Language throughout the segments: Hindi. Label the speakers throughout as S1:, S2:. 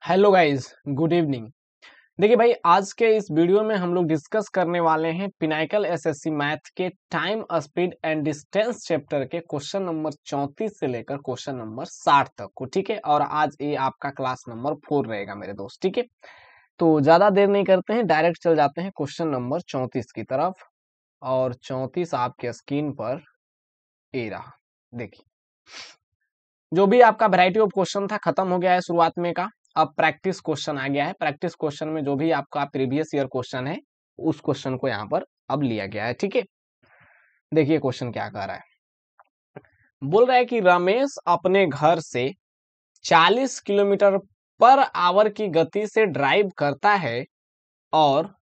S1: Hello guys, good evening. देखिए भाई, आज के इस वीडियो में हम लोग डिस्कस करने वाले हैं पिनाकल एसएससी मैथ के time speed and distance chapter के क्वेश्चन नंबर 34 से लेकर क्वेश्चन नंबर 60 तक को। ठीक है, और आज ये आपका क्लास नंबर 4 रहेगा मेरे दोस्त। ठीक है, तो ज्यादा देर नहीं करते हैं, डायरेक्ट चल जाते हैं क्वेश्चन नंबर 34 की तरफ। और 34 आपके स्क्रीन पर ए रहा। देखिए, जो भी आपका वैरायटी ऑफ क्वेश्चन था खत्म हो गया है शुरुआत में का। अब प्रैक्टिस क्वेश्चन आ गया है। प्रैक्टिस क्वेश्चन में जो भी आपका प्रीवियस ईयर क्वेश्चन है उस क्वेश्चन को यहाँ पर अब लिया गया है। ठीक है, देखिए क्वेश्चन क्या कह रहा है। बोल रहा है कि रमेश अपने घर से 40 किलोमीटर पर आवर की गति से ड्राइव करता है और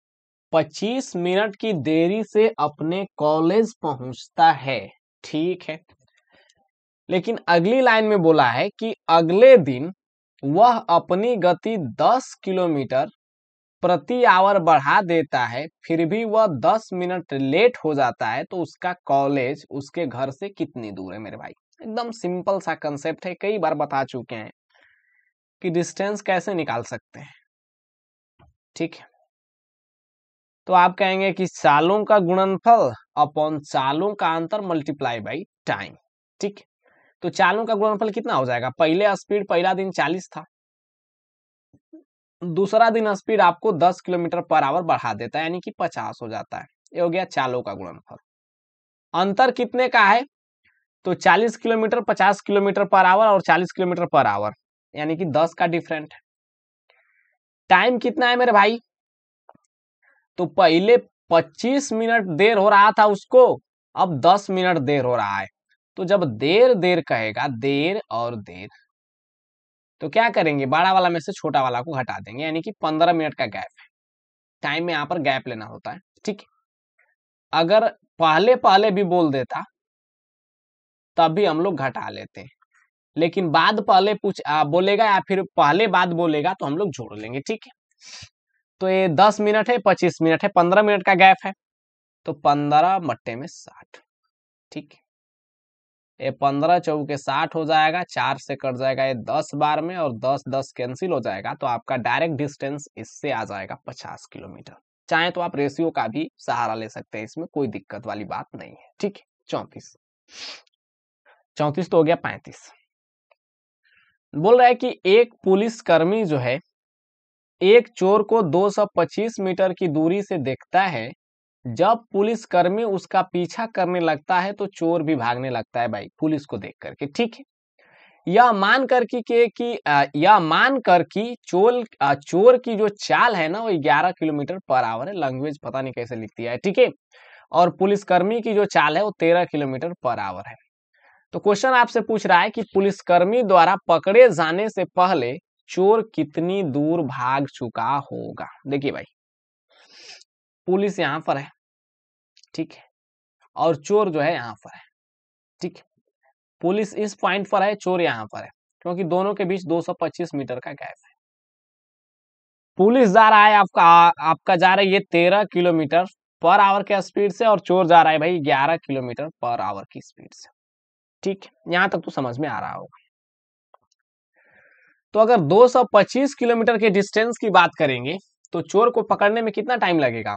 S1: 25 मिनट की देरी से अपने कॉलेज पहुंचता है। ठीक है, लेकिन अगली लाइन में बोला है कि अगले दिन वह अपनी गति 10 किलोमीटर प्रति आवर बढ़ा देता है, फिर भी वह 10 मिनट लेट हो जाता है, तो उसका कॉलेज उसके घर से कितनी दूर है मेरे भाई। एकदम सिंपल सा कंसेप्ट है, कई बार बता चुके हैं कि डिस्टेंस कैसे निकाल सकते हैं। ठीक है, तो आप कहेंगे कि सालों का गुणनफल अपॉन सालों का अंतर मल्टीप्लाई बाई टाइम। ठीक, तो चालों का गुणनफल कितना हो जाएगा। पहले स्पीड पहला दिन 40 था, दूसरा दिन स्पीड आपको 10 किलोमीटर पर आवर बढ़ा देता है, यानी कि 50 हो जाता है। ये हो गया चालों का गुणनफल। अंतर कितने का है, तो 40 किलोमीटर 50 किलोमीटर पर आवर और 40 किलोमीटर पर आवर, यानी कि 10 का डिफरेंट है। टाइम कितना है मेरे भाई, तो पहले 25 मिनट देर हो रहा था उसको, अब 10 मिनट देर हो रहा है। तो जब देर देर कहेगा, देर और देर, तो क्या करेंगे, बड़ा वाला में से छोटा वाला को घटा देंगे, यानी कि 15 मिनट का गैप है। टाइम में यहाँ पर गैप लेना होता है। ठीक, अगर पहले पहले भी बोल देता तब भी हम लोग घटा लेते हैं, लेकिन बाद पहले बोलेगा या फिर पहले बाद बोलेगा तो हम लोग जोड़ लेंगे। ठीक है, तो ये 10 मिनट है, 25 मिनट है, 15 मिनट का गैप है, तो 15 मट्टे में 60। ठीक है, ये 15 चौके 60 हो जाएगा, 4 से कट जाएगा ये 10 बार में, और 10 10 कैंसिल हो जाएगा, तो आपका डायरेक्ट डिस्टेंस इससे आ जाएगा 50 किलोमीटर। चाहे तो आप रेशियो का भी सहारा ले सकते हैं, इसमें कोई दिक्कत वाली बात नहीं है। ठीक है, 34 34 तो हो गया 35। बोल रहा है कि एक पुलिसकर्मी जो है एक चोर को 225 मीटर की दूरी से देखता है। जब पुलिसकर्मी उसका पीछा करने लगता है तो चोर भी भागने लगता है भाई, पुलिस को देख करके। ठीक है, यह मान कर यह मान कर कि चोर की जो चाल है ना वो 11 किलोमीटर पर आवर है। लैंग्वेज पता नहीं कैसे लिखती है। ठीक है, और पुलिसकर्मी की जो चाल है वो 13 किलोमीटर पर आवर है। तो क्वेश्चन आपसे पूछ रहा है कि पुलिसकर्मी द्वारा पकड़े जाने से पहले चोर कितनी दूर भाग चुका होगा। देखिए भाई, पुलिस यहां पर है, ठीक है, और चोर जो है यहां पर है। ठीक है, पुलिस इस पॉइंट पर है, चोर यहां पर है, क्योंकि दोनों के बीच 225 मीटर का गैप है। पुलिस जा रहा है आपका जा रहा है ये 13 किलोमीटर पर आवर के स्पीड से, और चोर जा रहा है भाई 11 किलोमीटर पर आवर की स्पीड से। ठीक है, यहां तक तो समझ में आ रहा होगा। तो अगर 225 किलोमीटर के डिस्टेंस की बात करेंगे तो चोर को पकड़ने में कितना टाइम लगेगा,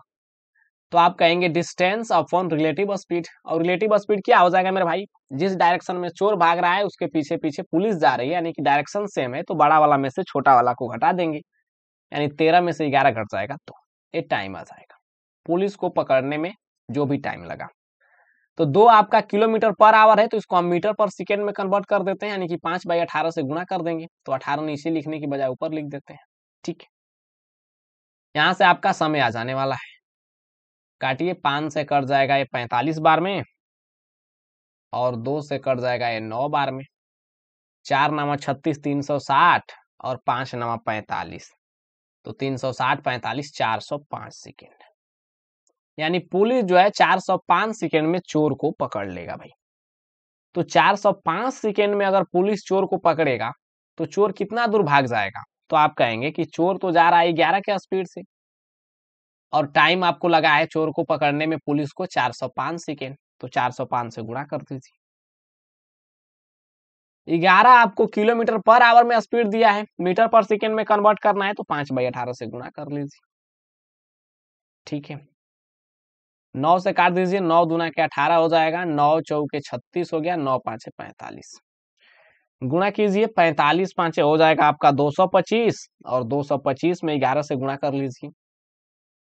S1: तो आप कहेंगे डिस्टेंस अपॉन रिलेटिव स्पीड। और रिलेटिव स्पीड क्या हो जाएगा मेरे भाई, जिस डायरेक्शन में चोर भाग रहा है उसके पीछे पीछे पुलिस जा रही है, यानी कि डायरेक्शन सेम है, तो बड़ा वाला में से छोटा वाला को घटा देंगे, यानी 13 में से 11 घट जाएगा, तो ये टाइम आ जाएगा पुलिस को पकड़ने में जो भी टाइम लगा। तो 2 आपका किलोमीटर पर आवर है, तो इसको हम मीटर पर सेकेंड में कन्वर्ट कर देते हैं, यानी कि 5/18 से गुणा कर देंगे, तो 18 नीचे लिखने की बजाय ऊपर लिख देते हैं। ठीक है, यहां से आपका समय आ जाने वाला है। काटिए, 5 से कट जाएगा ये 45 बार में, और 2 से कट जाएगा ये 9 बार में। 4 नामा 36 360, और 5 नामा 45, तो 360 45 405 सेकेंड, यानी पुलिस जो है 405 सेकेंड में चोर को पकड़ लेगा भाई। तो 405 सेकेंड में अगर पुलिस चोर को पकड़ेगा तो चोर कितना दूर भाग जाएगा, तो आप कहेंगे कि चोर तो जा रहा है 11 के स्पीड से, और टाइम आपको लगा है चोर को पकड़ने में पुलिस को 405 सेकेंड, तो 405 से गुणा कर दीजिए। 11 आपको किलोमीटर पर आवर में स्पीड दिया है, मीटर पर सेकेंड में कन्वर्ट करना है तो 5/18 से गुणा कर लीजिए। ठीक है, 9 से काट दीजिए, 9 दूना के 18 हो जाएगा, 9 चौके 36 हो गया, 9 पांचे 45। गुणा कीजिए, 45 पांचे हो जाएगा आपका 225, और 225 में 11 से गुणा कर लीजिए।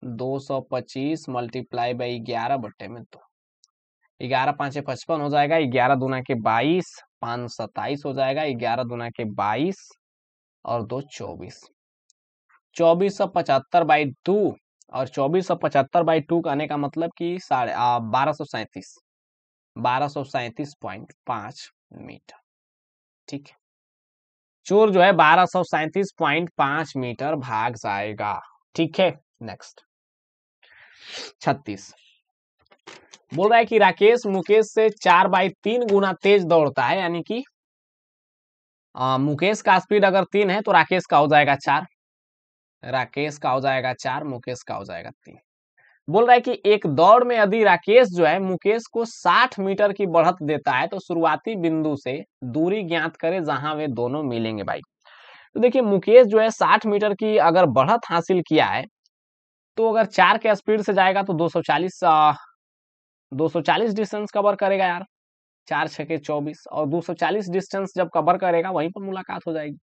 S1: 225 मल्टीप्लाई बाई 11 बट्टे में 2, 11 पांचे 55 हो जाएगा, 11 दूना के 22, 5 27 हो जाएगा, 11 दूना के 22 और 2 24, 2475/2, और 2475/2 कहने का मतलब कि 1237, 1237.5 मीटर। ठीक है, चोर जो है 1237.5 मीटर भाग जाएगा। ठीक है, नेक्स्ट 36 बोल रहा है कि राकेश मुकेश से 4/3 गुना तेज दौड़ता है, यानी कि मुकेश का स्पीड अगर 3 है तो राकेश का हो जाएगा 4, राकेश का हो जाएगा 4, मुकेश का हो जाएगा 3। बोल रहा है कि एक दौड़ में यदि राकेश जो है मुकेश को 60 मीटर की बढ़त देता है तो शुरुआती बिंदु से दूरी ज्ञात करे जहां वे दोनों मिलेंगे। भाई तो देखिए, मुकेश जो है 60 मीटर की अगर बढ़त हासिल किया है, तो अगर 4 के स्पीड से जाएगा तो 240 डिस्टेंस कवर करेगा यार, 4 छके 24, और 240 डिस्टेंस जब कवर करेगा वहीं पर मुलाकात हो जाएगी।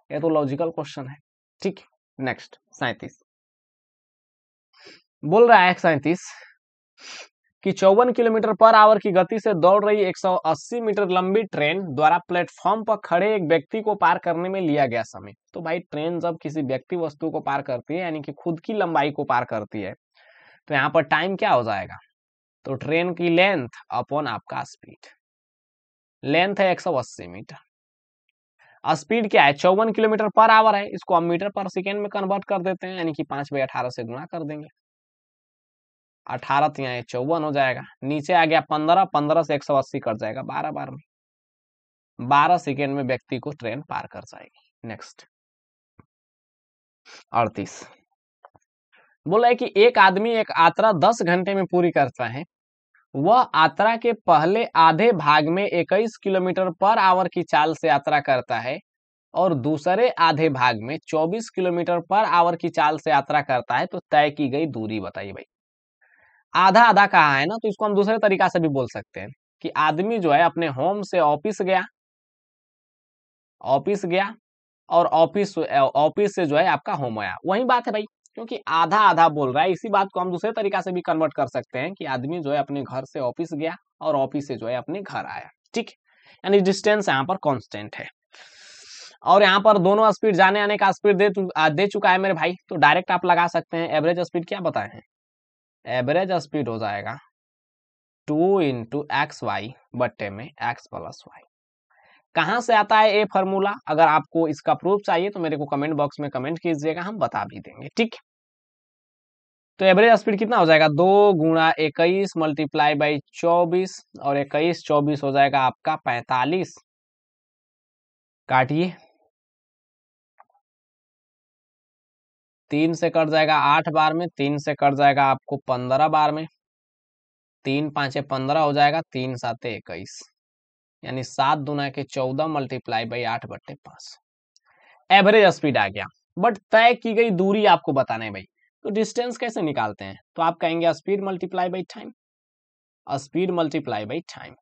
S1: ये तो लॉजिकल क्वेश्चन है। ठीक, नेक्स्ट 37 बोल रहा है 37 कि 54 किलोमीटर पर आवर की गति से दौड़ रही 180 मीटर लंबी ट्रेन द्वारा प्लेटफॉर्म पर खड़े एक व्यक्ति को पार करने में लिया गया समय। तो भाई ट्रेन जब किसी व्यक्ति वस्तु को पार करती है, यानी कि खुद की लंबाई को पार करती है, तो यहाँ पर टाइम क्या हो जाएगा, तो ट्रेन की लेंथ अपॉन आपका स्पीड। लेंथ है 180 मीटर, स्पीड क्या है 54 किलोमीटर पर आवर है, इसको हम मीटर पर सेकेंड में कन्वर्ट कर देते हैं, यानी कि 5/18 से गुणा कर देंगे। 18 तो यहाँ 54 हो जाएगा, नीचे आ गया 15, 15 से 180 कट जाएगा 12 बार में, 12 सेकेंड में व्यक्ति को ट्रेन पार कर जाएगी। नेक्स्ट 38 बोला है कि एक आदमी एक यात्रा 10 घंटे में पूरी करता है, वह यात्रा के पहले आधे भाग में 21 किलोमीटर पर आवर की चाल से यात्रा करता है, और दूसरे आधे भाग में 24 किलोमीटर पर आवर की चाल से यात्रा करता है, तो तय की गई दूरी बताइए। भाई आधा आधा कहा है ना, तो इसको हम दूसरे तरीका से भी बोल सकते हैं कि आदमी जो है अपने होम से ऑफिस गया, और ऑफिस से जो है आपका होम आया, वही बात है भाई, क्योंकि आधा आधा बोल रहा है। इसी बात को हम दूसरे तरीका से भी कन्वर्ट कर सकते हैं कि आदमी जो है अपने घर से ऑफिस गया और ऑफिस से जो है अपने घर आया। ठीक, यानी डिस्टेंस यहाँ पर कांस्टेंट है, और यहाँ पर दोनों स्पीड जाने आने का स्पीड दे चुका है मेरे भाई, तो डायरेक्ट आप लगा सकते हैं। एवरेज स्पीड क्या बताए हैं, एवरेज स्पीड हो जाएगा 2 × XY बट्टे में x + y। कहां से आता है ये फॉर्मूला, अगर आपको इसका प्रूफ चाहिए तो मेरे को कमेंट बॉक्स में कमेंट कीजिएगा, हम बता भी देंगे। ठीक, तो एवरेज स्पीड कितना हो जाएगा, 2 × 21 मल्टीप्लाई बाई 24, और 21 24 हो जाएगा आपका 45, काटिए, 3 से कट जाएगा 8 बार में, 3 से कट जाएगा आपको 15 बार में, 3 5 15 हो जाएगा, 3 7 21, यानी 7 दूना के 14 मल्टीप्लाई बाई 8/5 एवरेज स्पीड आ गया। बट तय की गई दूरी आपको बताना है भाई, तो डिस्टेंस कैसे निकालते हैं, तो आप कहेंगे speed multiply by time, speed multiply by time.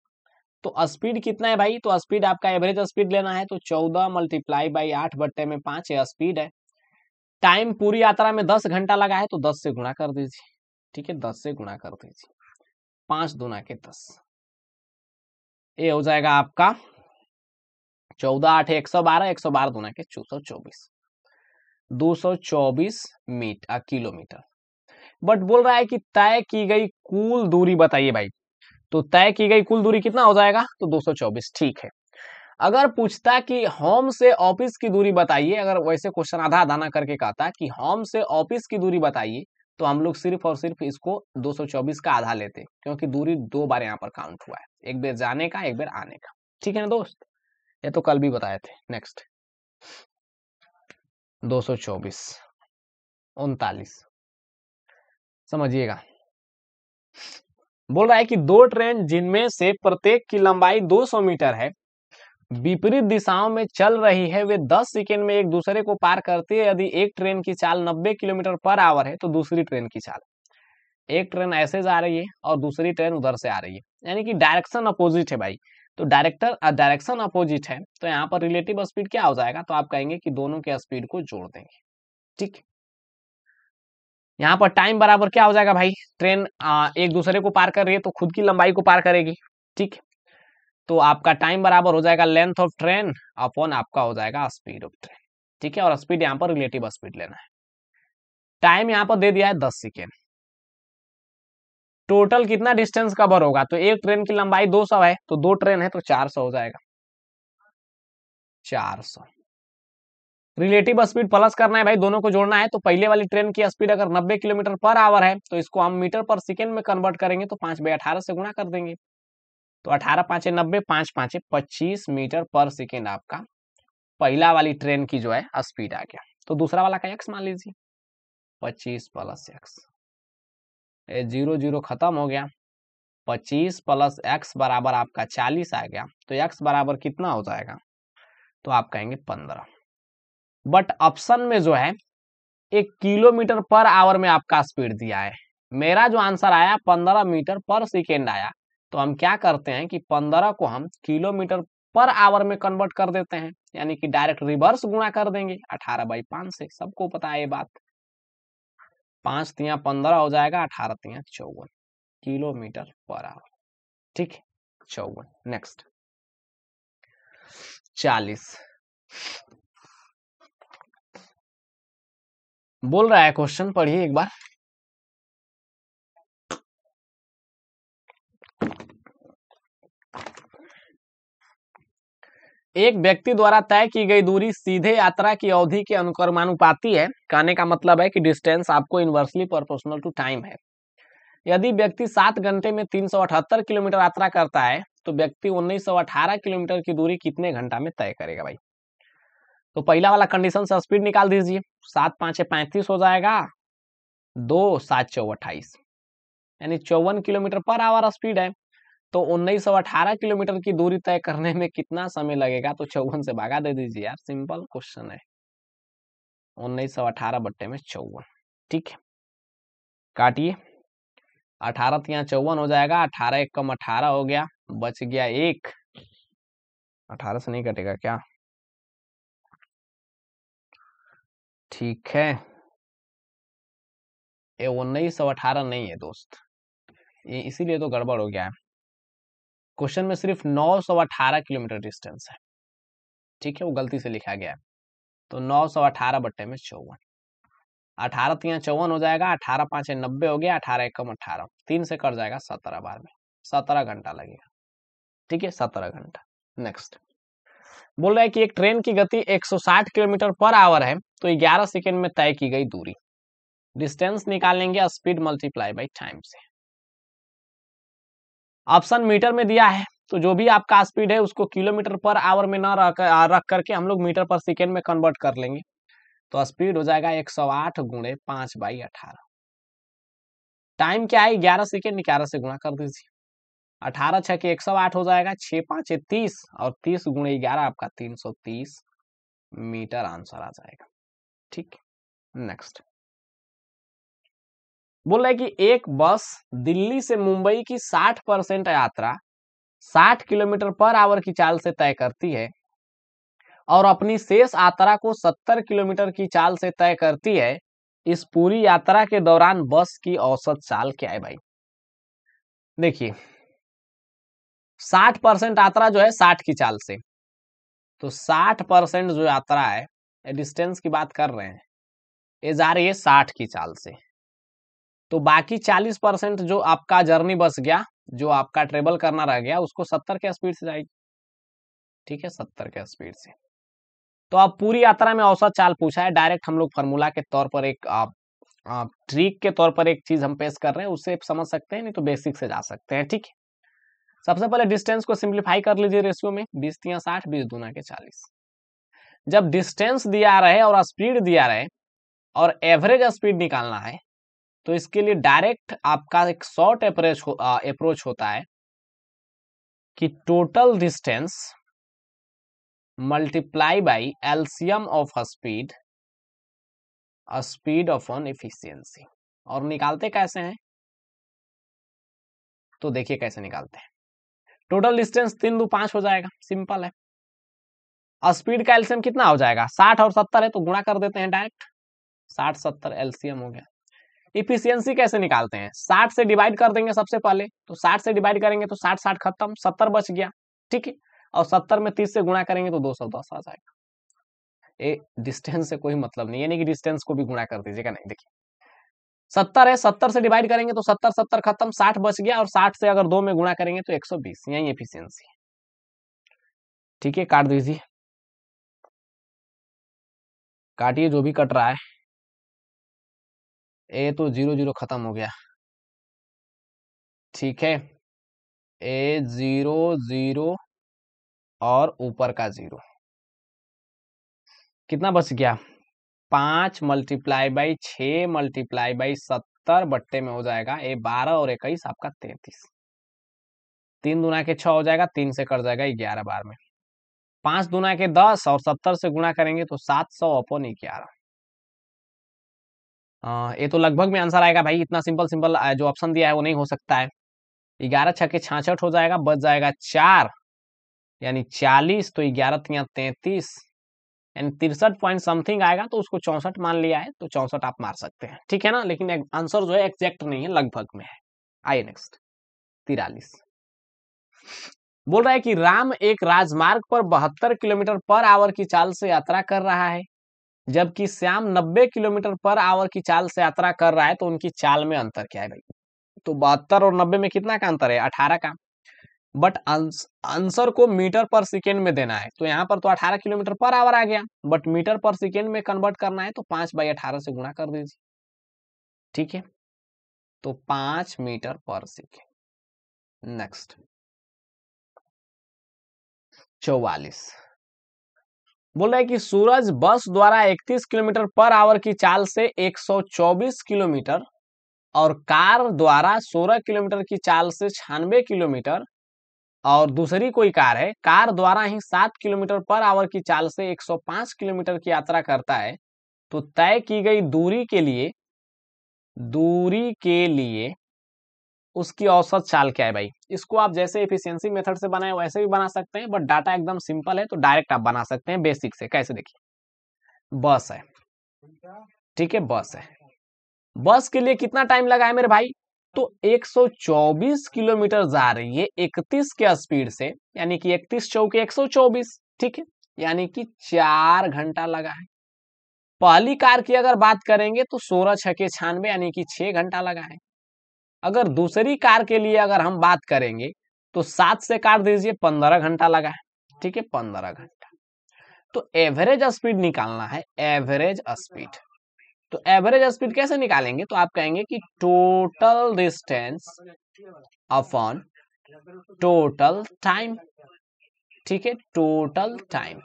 S1: तो स्पीड कितना है भाई, तो स्पीड आपका एवरेज स्पीड लेना है, तो 14 मल्टीप्लाई बाई 8/5 ये स्पीड है। टाइम पूरी यात्रा में 10 घंटा लगा है, तो 10 से गुणा कर दीजिए। ठीक है, 10 से गुणा कर दीजिए, 5 दूना के 10, ये हो जाएगा आपका 14 8 112, 112 दूना के 224, 224 किलोमीटर। बट बोल रहा है कि तय की गई कुल दूरी बताइए भाई, तो तय की गई कुल दूरी कितना हो जाएगा, तो 224। ठीक है, अगर पूछता कि होम से ऑफिस की दूरी बताइए, अगर वैसे क्वेश्चन आधा आधा ना करके कहता कि होम से ऑफिस की दूरी बताइए, तो हम लोग सिर्फ और सिर्फ इसको 224 का आधा लेते, क्योंकि दूरी 2 बार यहाँ पर काउंट हुआ है, एक बार जाने का, एक बार आने का। ठीक है ना दोस्त, ये तो कल भी बताए थे। नेक्स्ट 224 39 समझिएगा, बोल रहा है कि दो ट्रेन जिनमें से प्रत्येक की लंबाई 200 मीटर है, विपरीत दिशाओं में चल रही है, वे 10 सेकेंड में एक दूसरे को पार करती है। यदि एक ट्रेन की चाल 90 किलोमीटर पर आवर है तो दूसरी ट्रेन की चाल, एक ट्रेन ऐसे जा रही है और दूसरी ट्रेन उधर से आ रही है, यानी कि डायरेक्शन अपोजिट है भाई। तो डायरेक्शन अपोजिट है, तो यहाँ पर रिलेटिव स्पीड क्या हो जाएगा, तो आप कहेंगे कि दोनों के स्पीड को जोड़ देंगे। ठीक, यहाँ पर टाइम बराबर क्या हो जाएगा भाई, ट्रेन एक दूसरे को पार कर रही है तो खुद की लंबाई को पार करेगी। ठीक, तो आपका टाइम बराबर हो जाएगा लेंथ ऑफ ट्रेन अपॉन आपका हो जाएगा स्पीड ऑफ ट्रेन। ठीक है, और स्पीड यहाँ पर रिलेटिव स्पीड लेना है। टाइम यहाँ पर दे दिया है 10 सेकेंड। टोटल कितना डिस्टेंस कवर होगा, तो एक ट्रेन की लंबाई 200 है, तो दो ट्रेन है तो 400 हो जाएगा, 400। रिलेटिव स्पीड प्लस करना है भाई, दोनों को जोड़ना है। तो पहले वाली ट्रेन की स्पीड अगर 90 किलोमीटर पर आवर है तो इसको हम मीटर पर सेकेंड में कन्वर्ट करेंगे, तो 5/18 से गुणा कर देंगे। तो 18 5 90, 5 5 25 मीटर पर सेकेंड आपका पहला वाली ट्रेन की जो है स्पीड आ गया। तो दूसरा वाला का एक्स मान लीजिए, 25 प्लस एक्स, 0 0 खत्म हो गया। 25 प्लस एक्स बराबर आपका 40 आ गया। तो एक्स बराबर कितना हो जाएगा, तो आप कहेंगे 15। बट ऑप्शन में जो है 1 किलोमीटर पर आवर में आपका स्पीड दिया है, मेरा जो आंसर आया 15 मीटर पर सेकेंड आया। तो हम क्या करते हैं कि 15 को हम किलोमीटर पर आवर में कन्वर्ट कर देते हैं, यानी कि डायरेक्ट रिवर्स गुणा कर देंगे 18/5 से। सबको पता है ये बात। 5 तिया 15 हो जाएगा, 18 तिया 54 किलोमीटर पर आवर। ठीक, 54। नेक्स्ट 40 बोल रहा है क्वेश्चन, पढ़िए एक बार। एक व्यक्ति द्वारा तय की गई दूरी सीधे यात्रा की अवधि के अनुक्रमानुपाती है। कहने का मतलब है कि डिस्टेंस आपको इनवर्सली प्रोपोर्शनल टू टाइम है। यदि व्यक्ति 7 घंटे में 378 किलोमीटर यात्रा करता है तो व्यक्ति 1918 किलोमीटर की दूरी कितने घंटा में तय करेगा भाई। तो पहला वाला कंडीशन से स्पीड निकाल दीजिए। 7 5 35 हो जाएगा, 2 7 4 28, यानी 54 किलोमीटर पर आवर स्पीड है। तो 1918 किलोमीटर की दूरी तय करने में कितना समय लगेगा, तो 54 से भागा दे दीजिए यार, सिंपल क्वेश्चन है। 1918 बट्टे में 54। ठीक है, काटिए। 18 तिया 54 हो जाएगा, 18 एक कम 18 हो गया, बच गया 1। 18 से नहीं कटेगा क्या, ठीक है। ये 1918 नहीं है दोस्त, ये इसीलिए तो गड़बड़ हो गया है। क्वेश्चन में सिर्फ 918 किलोमीटर डिस्टेंस है। ठीक है, वो गलती से लिखा गया है। तो 918 बट्टे में 54, 18 तिया 54 हो जाएगा, 18 5 90 हो गया, 18 एक कम 18, 3 से कट जाएगा 17 बार में, 17 घंटा लगेगा। ठीक है, 17 घंटा। नेक्स्ट बोल रहा है कि एक ट्रेन की गति 160 किलोमीटर पर आवर है, तो 11 सेकेंड में तय की गई दूरी। डिस्टेंस निकालेंगे स्पीड मल्टीप्लाई बाई टाइम से। ऑप्शन मीटर में दिया है, तो जो भी आपका स्पीड है उसको किलोमीटर पर आवर में ना रख करके हम लोग मीटर पर सेकेंड में कन्वर्ट कर लेंगे। तो स्पीड हो जाएगा 108 गुणे 5/18। टाइम क्या है, 11 सेकेंड, 11 से गुणा कर दीजिए। 18 6 के 108 हो जाएगा, 6 5 30, और 30 गुणे 11 आपका 330 मीटर आंसर आ जाएगा। ठीक, नेक्स्ट बोल रहा है कि एक बस दिल्ली से मुंबई की 60% यात्रा 60 किलोमीटर पर आवर की चाल से तय करती है और अपनी शेष यात्रा को 70 किलोमीटर की चाल से तय करती है। इस पूरी यात्रा के दौरान बस की औसत चाल क्या है भाई। देखिए 60% यात्रा जो है 60 की चाल से, तो 60% जो यात्रा है, डिस्टेंस की बात कर रहे हैं, ये जा रही है 60 की चाल से। तो बाकी 40% जो आपका जर्नी बच गया, जो आपका ट्रेवल करना रह गया, उसको 70 के स्पीड से जाएगी। ठीक है, 70 के स्पीड से। तो अब पूरी यात्रा में औसत चाल पूछा है, डायरेक्ट हम लोग फार्मूला के तौर पर एक ट्रिक के तौर पर एक चीज हम पेश कर रहे हैं, उससे समझ सकते हैं, नहीं तो बेसिक से जा सकते हैं। ठीक है, सबसे पहले डिस्टेंस को सिंप्लीफाई कर लीजिए रेशियो में, 20 तिया 60, 20 दूना के 40। जब डिस्टेंस दिया रहे और स्पीड दिया रहे और एवरेज स्पीड निकालना है, तो इसके लिए डायरेक्ट आपका एक शॉर्ट अप्रोच होता है कि total distance multiply by LCM of speed of on efficiency. और निकालते कैसे हैं, तो देखिए कैसे निकालते हैं। टोटल डिस्टेंस 3 दू 5 हो जाएगा, सिंपल है। स्पीड का एलसीएम कितना हो जाएगा, 60 और 70 है तो गुणा कर देते हैं डायरेक्ट, 60 70 एलसीएम हो गया। इफिशियंसी कैसे निकालते हैं, 60 से डिवाइड कर देंगे सबसे पहले, तो 60 से डिवाइड करेंगे तो 60 60 खत्म, 70 बच गया, ठीक है। और 70 में 30 से गुणा करेंगे तो 210 आ जाएगा। ये डिस्टेंस से कोई मतलब नहीं, यानी कि डिस्टेंस को भी गुणा कर दीजिएगा, नहीं देखिए 70 है, 70 से डिवाइड करेंगे तो 70 70 खत्म, 60 बच गया, और 60 से अगर 2 में गुणा करेंगे तो 120, यही एफिशिएंसी है। ठीक है, काट दीजिए, काटिए जो भी कट रहा है। ए तो 0 0 खत्म हो गया, ठीक है। ए 0 0 और ऊपर का 0, कितना बच गया, 5 मल्टीप्लाई बाई 6 मल्टीप्लाई बाई 70 बट्टे में हो जाएगा ए 12 और 21 आपका 33, 3 दूना के 6 हो जाएगा, 3 से कट जाएगा 11 बार में, 5 दूना के 10 और 70 से गुणा करेंगे तो 700 अपॉन 11। ये तो लगभग में आंसर आएगा भाई, इतना सिंपल सिंपल जो ऑप्शन दिया है वो नहीं हो सकता है। 11 छक्के 66 हो जाएगा, बच जाएगा 4 यानी 40, तो 11 तिया 33 यानी 63 पॉइंट समथिंग आएगा, तो उसको 64 मान लिया है, तो 64 आप मार सकते हैं, ठीक है ना। लेकिन आंसर जो है एग्जैक्ट नहीं है, लगभग में है। आइए नेक्स्ट 43, बोल रहा है कि राम एक राजमार्ग पर 72 किलोमीटर पर आवर की चाल से यात्रा कर रहा है, जबकि श्याम 90 किलोमीटर पर आवर की चाल से यात्रा कर रहा है, तो उनकी चाल में अंतर क्या है भाई। तो 72 और 90 में कितना का अंतर है, 18 का। बट आंसर को मीटर पर सेकेंड में देना है, तो यहाँ पर तो 18 किलोमीटर पर आवर आ गया, बट मीटर पर सेकेंड में कन्वर्ट करना है तो 5/18 से गुणा कर दीजिए, ठीक है। तो 5 मीटर पर सेकेंड। नेक्स्ट 44, बोल रहा है कि सूरज बस द्वारा 31 किलोमीटर पर आवर की चाल से 124 किलोमीटर और कार द्वारा 16 किलोमीटर की चाल से 96 किलोमीटर, और दूसरी कोई कार है, कार द्वारा ही 7 किलोमीटर पर आवर की चाल से 105 किलोमीटर की यात्रा करता है, तो तय की गई दूरी के लिए उसकी औसत चाल क्या है भाई। इसको आप जैसे एफिशिएंसी मेथड से बनाए वैसे भी बना सकते हैं, बट डाटा एकदम सिंपल है तो डायरेक्ट आप बना सकते हैं बेसिक से। कैसे, देखिए बस है, ठीक है, बस है, बस के लिए कितना टाइम लगा है मेरे भाई, तो 124 किलोमीटर जा रही है 31 के स्पीड से, यानी कि 31 चौके 124, ठीक है, यानी कि 4 घंटा लगा है। पहली कार की अगर बात करेंगे तो 16 छके 96 यानी कि 6 घंटा लगा है। अगर दूसरी कार के लिए अगर हम बात करेंगे तो 7 से काट दीजिए, 15 घंटा लगा है, ठीक है, 15 घंटा। तो एवरेज स्पीड निकालना है, एवरेज स्पीड। तो एवरेज स्पीड कैसे निकालेंगे, तो आप कहेंगे कि total distance upon total time, ठीक है, टोटल टाइम।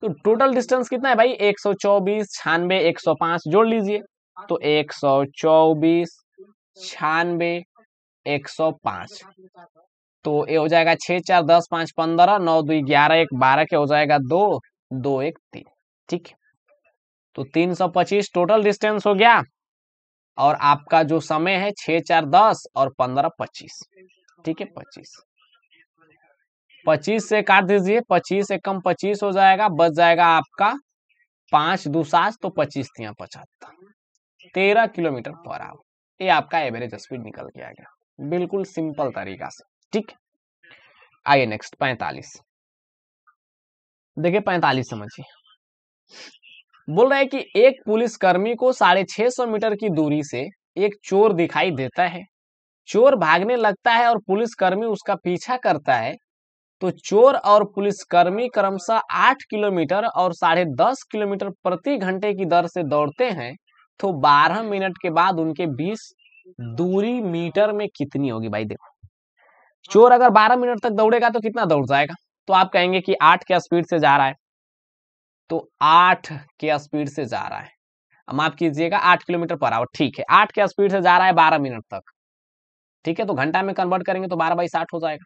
S1: तो टोटल डिस्टेंस कितना है भाई, 124 96 105 जोड़ लीजिए, तो 124 96 105, तो ये हो जाएगा 6 4 10 5 15 9 2 11 1 12 के हो जाएगा 2 2 1 3, ठीक है। तो 325 टोटल डिस्टेंस हो गया, और आपका जो समय है 6 4 10 और 15 25, ठीक है, 25 से काट दीजिए, 25 एकम 25 हो जाएगा, बच जाएगा आपका 5 2 7, तो 25 तिया 75, 13 किलोमीटर पर आवर। ये आपका एवरेज स्पीड निकल के आ गया, बिल्कुल सिंपल तरीका से, ठीक। आइए नेक्स्ट 45, देखिए 45 समझिए। बोल रहा है कि एक पुलिसकर्मी को 650 मीटर की दूरी से एक चोर दिखाई देता है, चोर भागने लगता है और पुलिसकर्मी उसका पीछा करता है, तो चोर और पुलिसकर्मी क्रमशः 8 किलोमीटर और 10.5 किलोमीटर प्रति घंटे की दर से दौड़ते हैं, तो 12 मिनट के बाद उनके बीच दूरी मीटर में कितनी होगी भाई। देखो, चोर अगर 12 मिनट तक दौड़ेगा तो कितना दौड़ जाएगा, तो आप कहेंगे कि 8 के स्पीड से जा रहा है, तो 8 के स्पीड से जा रहा है, माफ कीजिएगा 8 किलोमीटर पर आवर, ठीक है, 8 के स्पीड से जा रहा है 12 मिनट तक, ठीक है। तो घंटा में कन्वर्ट करेंगे तो 12/60 हो जाएगा,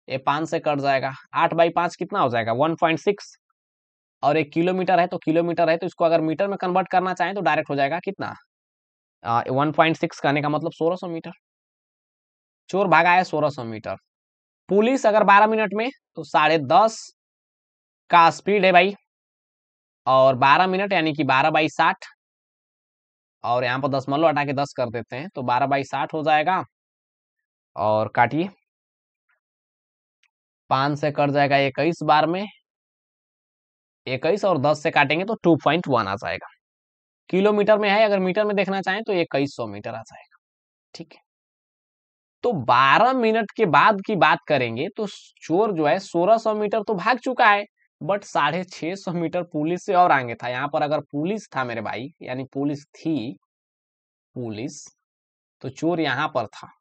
S1: ये 5 से कट जाएगा, 8/5 कितना हो जाएगा 1.6, और 1 किलोमीटर है तो किलोमीटर है, तो इसको अगर मीटर में कन्वर्ट करना चाहें तो डायरेक्ट हो जाएगा कितना, 1.6 कहने का मतलब 1600 मीटर। चोर भागा है 1600 मीटर। पुलिस अगर 12 मिनट में, तो 10.5 का स्पीड है भाई, और 12 मिनट यानी कि 12/60, और यहाँ पर दशमलव हटा के 10 कर देते हैं तो 12/60 हो जाएगा। और काटिए, 5 से कट जाएगा 21 बार में, 21, और 10 से काटेंगे तो 2.1 आ जाएगा। किलोमीटर में है, अगर मीटर में देखना चाहें तो 2100 मीटर आ जाएगा। ठीक है, तो 12 मिनट के बाद की बात करेंगे तो चोर जो है 1600 मीटर तो भाग चुका है, बट 650 मीटर पुलिस से और आगे था। यहाँ पर अगर पुलिस था मेरे भाई, यानी पुलिस थी, पुलिस, तो चोर यहाँ पर था।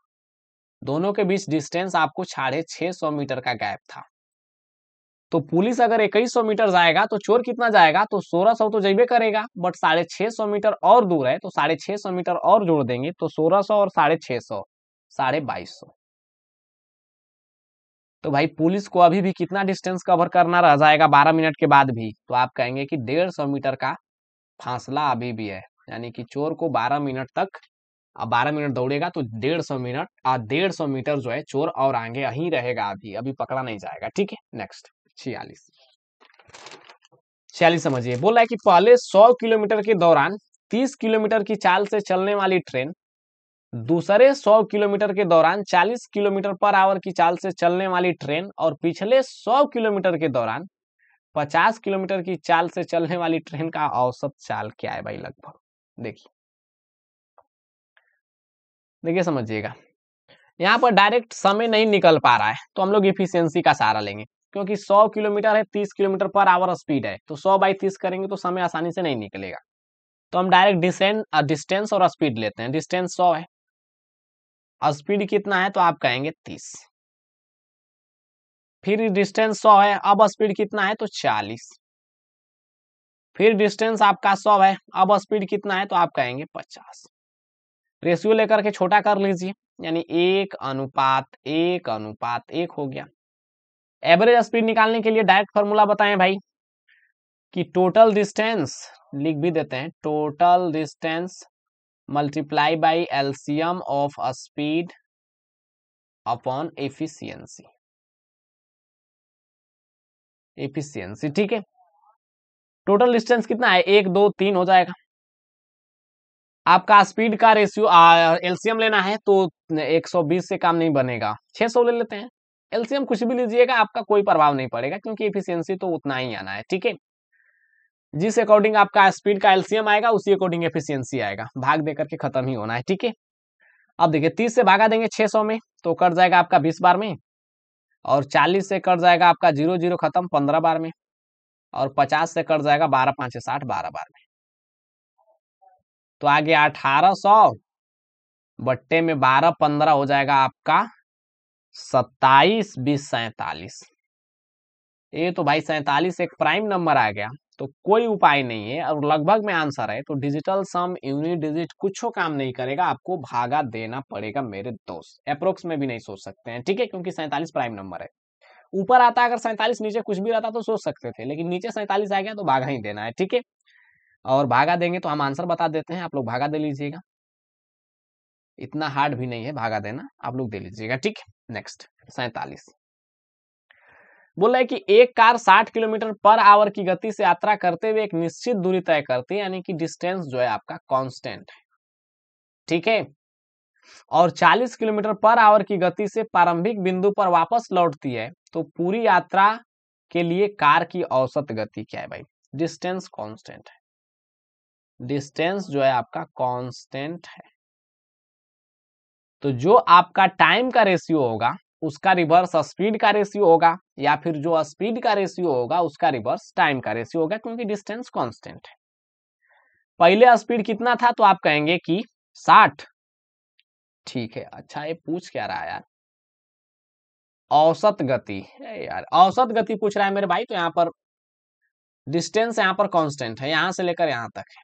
S1: दोनों के बीच डिस्टेंस आपको 650 मीटर का गैप था। तो पुलिस अगर 2100 मीटर जाएगा तो चोर कितना जाएगा, तो 1600 तो जैबे करेगा, बट 650 मीटर और दूर है, तो 650 मीटर और जोड़ देंगे तो 1600 और 650, 2200। तो भाई पुलिस को अभी भी कितना डिस्टेंस कवर करना रह जाएगा 12 मिनट के बाद भी, तो आप कहेंगे कि 150 मीटर का फासला अभी भी है। यानी कि चोर को 12 मिनट तक, अब 12 मिनट दौड़ेगा तो 150 मिनट, 150 मीटर जो है चोर और आगे ही रहेगा, अभी अभी पकड़ा नहीं जाएगा। ठीक है, नेक्स्ट 46। 46 समझिए, बोल रहा है कि पहले 100 किलोमीटर के दौरान 30 किलोमीटर की चाल से चलने वाली ट्रेन दूसरे 100 किलोमीटर के दौरान 40 किलोमीटर पर आवर की चाल से चलने वाली ट्रेन, और पिछले 100 किलोमीटर के दौरान 50 किलोमीटर की चाल से चलने वाली ट्रेन का औसत चाल क्या है भाई, लगभग। देखिए देखिए समझिएगा, यहाँ पर डायरेक्ट समय नहीं निकल पा रहा है, तो हम लोग इफिशियंसी का सहारा लेंगे, क्योंकि 100 किलोमीटर है, 30 किलोमीटर पर आवर स्पीड है, तो 100/30 करेंगे तो समय आसानी से नहीं निकलेगा। तो हम डायरेक्ट डिस्टेंस और स्पीड लेते हैं। डिस्टेंस 100 है, स्पीड कितना है, तो आप कहेंगे 30। फिर डिस्टेंस 100 है, अब स्पीड कितना है, तो 40। फिर डिस्टेंस आपका 100 है, अब स्पीड कितना है, तो आप कहेंगे 50। रेशियो लेकर के छोटा कर लीजिए, यानी 1:1:1 हो गया। एवरेज स्पीड निकालने के लिए डायरेक्ट फॉर्मूला बताएं भाई, कि टोटल डिस्टेंस लिख भी देते हैं, total distance multiply by LCM of speed upon efficiency. Efficiency, ठीक है। टोटल डिस्टेंस कितना है, 1 2 3 हो जाएगा। आपका स्पीड का रेशियो एलसीएम लेना है तो 120 से काम नहीं बनेगा, 600 ले लेते हैं। एलसीएम कुछ भी लीजिएगा, आपका कोई प्रभाव नहीं पड़ेगा, क्योंकि एफिशिएंसी तो उतना ही आना है। ठीक है, जिस अकॉर्डिंग आपका स्पीड का एलसीएम आएगा उसी अकॉर्डिंग एफिशिएंसी आएगा, भाग देकर के खत्म ही होना है। ठीक है, अब देखिए 30 से भागा देंगे 600 में तो कट जाएगा आपका 20 बार में, और 40 से कट जाएगा आपका 0 0 खत्म 15 बार में, और 50 से कट जाएगा 12 5 60 12 बार में। तो आ गया 1800 बट्टे में 12 15 हो जाएगा आपका 27 20 47। ये तो भाई 47 एक प्राइम नंबर आ गया, तो कोई उपाय नहीं है, और लगभग में आंसर है। तो डिजिटल सम यूनिट डिजिट कुछ काम नहीं करेगा, आपको भागा देना पड़ेगा मेरे दोस्त। अप्रोक्स में भी नहीं सोच सकते हैं, ठीक है, क्योंकि 47 प्राइम नंबर है। ऊपर आता अगर 47, नीचे कुछ भी रहता तो सोच सकते थे, लेकिन नीचे 47 आ गया तो भागा ही देना है। ठीक है, और भागा देंगे तो हम आंसर बता देते हैं, आप लोग भागा दे लीजिएगा। इतना हार्ड भी नहीं है भागा देना, आप लोग दे लीजिएगा। ठीक, नेक्स्ट 47 बोला है कि एक कार 60 किलोमीटर पर आवर की गति से यात्रा करते हुए एक निश्चित दूरी तय करती है, यानी कि डिस्टेंस जो है आपका कांस्टेंट है। ठीक है, और 40 किलोमीटर पर आवर की गति से प्रारंभिक बिंदु पर वापस लौटती है, तो पूरी यात्रा के लिए कार की औसत गति क्या है भाई। डिस्टेंस कांस्टेंट है, डिस्टेंस जो है आपका कांस्टेंट है, तो जो आपका टाइम का रेशियो होगा उसका रिवर्स स्पीड का रेशियो होगा, या फिर जो स्पीड का रेशियो होगा उसका रिवर्स टाइम का रेशियो होगा, क्योंकि डिस्टेंस कांस्टेंट है। पहले स्पीड कितना था, तो आप कहेंगे कि 60। ठीक है, अच्छा ये पूछ क्या रहा है यार, औसत गति यार, औसत गति पूछ रहा है मेरे भाई, तो यहाँ पर डिस्टेंस यहाँ पर कांस्टेंट है, यहां से लेकर यहां तक है।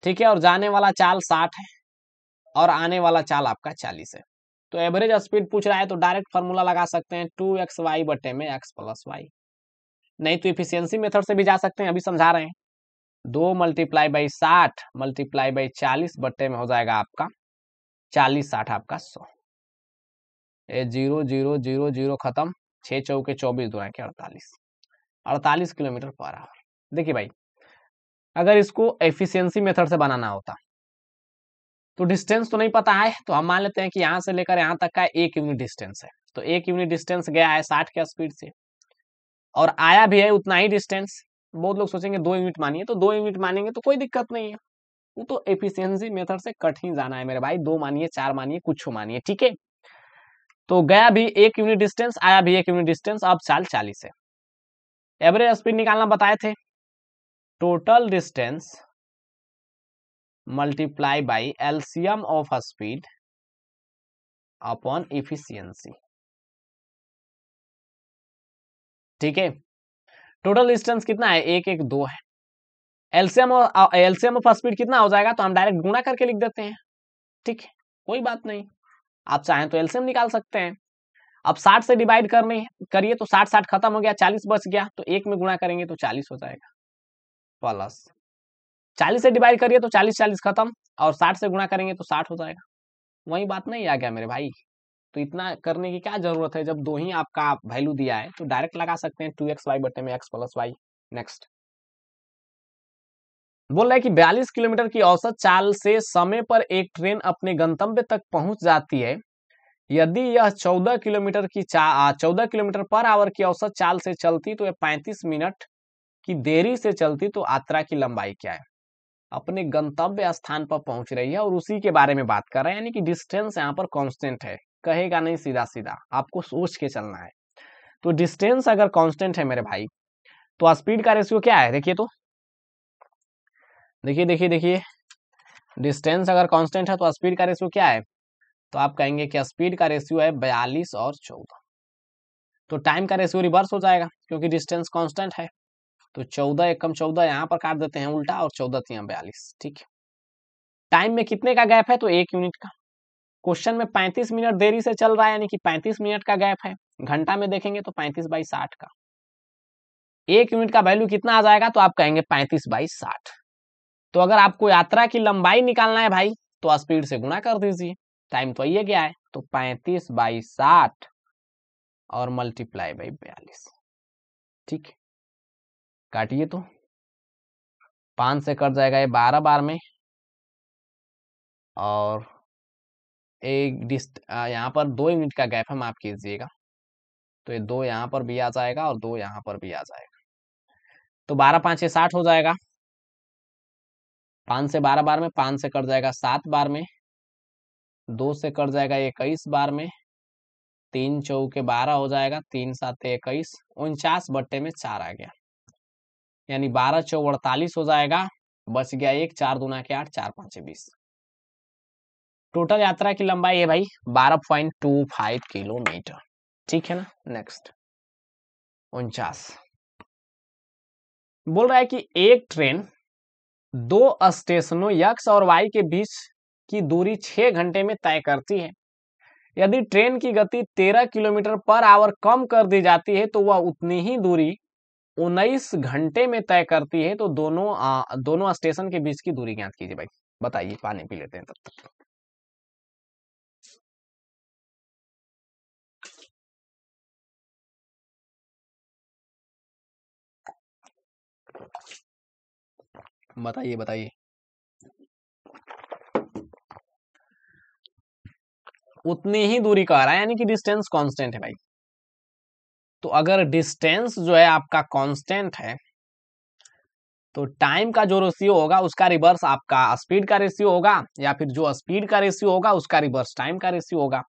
S1: ठीक है, और जाने वाला चाल 60 है, और आने वाला चाल आपका 40 है। तो एवरेज स्पीड पूछ रहा है, तो डायरेक्ट फार्मूला लगा सकते हैं 2xy बटे में x + y। नहीं तो इफिशियंसी मेथड से भी जा सकते हैं, अभी समझा रहे हैं। 2 मल्टीप्लाई बाई 60 मल्टीप्लाई बाई 40 बट्टे में हो जाएगा आपका 40 60 आपका 100। ये 0 0 0 0 खत्म, 6 चौके 24 दूना के 48 किलोमीटर पर आवर। देखिए भाई, अगर इसको एफिशिएंसी मेथड से बनाना होता तो डिस्टेंस तो नहीं पता है, तो हम मान लेते हैं कि यहाँ से लेकर यहाँ तक का 1 यूनिट डिस्टेंस है, तो 1 यूनिट डिस्टेंस गया है 60 के स्पीड से और आया भी है उतना ही डिस्टेंस। बहुत लोग सोचेंगे 2 यूनिट मानिए, तो 2 यूनिट मानेंगे तो कोई दिक्कत नहीं है, वो तो एफिशिएंसी मेथड से कट ही जाना है मेरे भाई। 2 मानिए, 4 मानिए, कुछ मानिए, ठीक है। तो गया भी 1 यूनिट डिस्टेंस, आया भी 1 यूनिट डिस्टेंस, अब चाल 40 है। एवरेज स्पीड निकालना बताए थे, total distance multiply by LCM of speed upon efficiency, ठीक है। टोटल डिस्टेंस कितना है, 1 1 2 है। एलसीएम ऑफ स्पीड कितना हो जाएगा, तो हम डायरेक्ट गुणा करके लिख देते हैं, ठीक है, कोई बात नहीं। आप चाहें तो एलसीएम निकाल सकते हैं। अब 60 से डिवाइड करने करिए तो 60 60 खत्म हो गया, 40 बच गया, तो 1 में गुणा करेंगे तो 40 हो जाएगा, प्लस 40 से डिवाइड करिए तो 40 40 खत्म, और 60 से गुणा करेंगे तो 60 हो जाएगा। वही बात नहीं आ गया मेरे भाई। तो इतना करने की क्या जरूरत है, जब 2 ही आपका वैल्यू दिया है तो डायरेक्ट लगा सकते हैं 2xy बटे में x प्लस वाई। नेक्स्ट बोल रहा है कि 42 किलोमीटर की औसत चाल से समय पर एक ट्रेन अपने गंतव्य तक पहुंच जाती है। यदि यह 14 किलोमीटर की 14 किलोमीटर पर आवर की औसत चाल से चलती तो यह 35 मिनट की देरी से चलती, तो यात्रा की लंबाई क्या है। अपने गंतव्य स्थान पर पहुंच रही है और उसी के बारे में बात कर रहे हैं, यानी कि डिस्टेंस यहाँ पर कांस्टेंट है, कहेगा नहीं, सीधा सीधा आपको सोच के चलना है। तो डिस्टेंस अगर कांस्टेंट है मेरे भाई, तो स्पीड का रेशियो क्या है, देखिए, तो देखिए डिस्टेंस अगर कांस्टेंट है तो स्पीड का रेशियो क्या है, तो आप कहेंगे कि स्पीड का रेशियो है 42 और 14। तो टाइम का रेशियो रिवर्स हो जाएगा क्योंकि डिस्टेंस कांस्टेंट है, तो 14 एकम 14 यहाँ पर काट देते हैं उल्टा, और 14 3 42, ठीक है। टाइम में कितने का गैप है, तो 1 यूनिट का। क्वेश्चन में 35 मिनट देरी से चल रहा है, यानी कि 35 मिनट का गैप है। घंटा में देखेंगे तो 35 बाई 60 का। 1 यूनिट का वैल्यू कितना आ जाएगा, तो आप कहेंगे 35 बाई 60। तो अगर आपको यात्रा की लंबाई निकालना है भाई, तो स्पीड से गुणा कर दीजिए, टाइम तो ये क्या है, तो 35 बाई 60 और मल्टीप्लाई बाई 42, ठीक है। काटिए तो 5 से कट जाएगा ये 12 बार में, और एक यहाँ पर 2 यूनिट का गैप है, माफ कीजिएगा, तो ये 2 यहाँ पर भी आ जाएगा और 2 यहाँ पर भी आ जाएगा, तो 12 5 60 हो जाएगा। 5 से 12 बार में, 5 से कट जाएगा 7 बार में, 2 से कट जाएगा 21 बार में, 3 चौके 12 हो जाएगा, 3 7 21, 49 बट्टे में 4 आ गया, यानी 12 चौ 48 हो जाएगा, बच गया 1, 4 दूना के 8, 4 5 20। टोटल यात्रा की लंबाई है भाई 12.25 किलोमीटर, ठीक है ना। नेक्स्ट 49 बोल रहा है कि एक ट्रेन 2 स्टेशनों x और y के बीच की दूरी 6 घंटे में तय करती है। यदि ट्रेन की गति 13 किलोमीटर पर आवर कम कर दी जाती है तो वह उतनी ही दूरी 19 घंटे में तय करती है। तो दोनों स्टेशन के बीच की दूरी ज्ञात कीजिए भाई। बताइए, पानी पी लेते हैं तब तक। बताइए उतनी ही दूरी कह रहा है, यानी कि डिस्टेंस कांस्टेंट है भाई। तो अगर डिस्टेंस जो है आपका कांस्टेंट है, तो टाइम का जो रेशियो होगा उसका रिवर्स आपका स्पीड का रेशियो होगा, या फिर जो स्पीड का रेशियो होगा उसका रिवर्स टाइम का रेशियो होगा।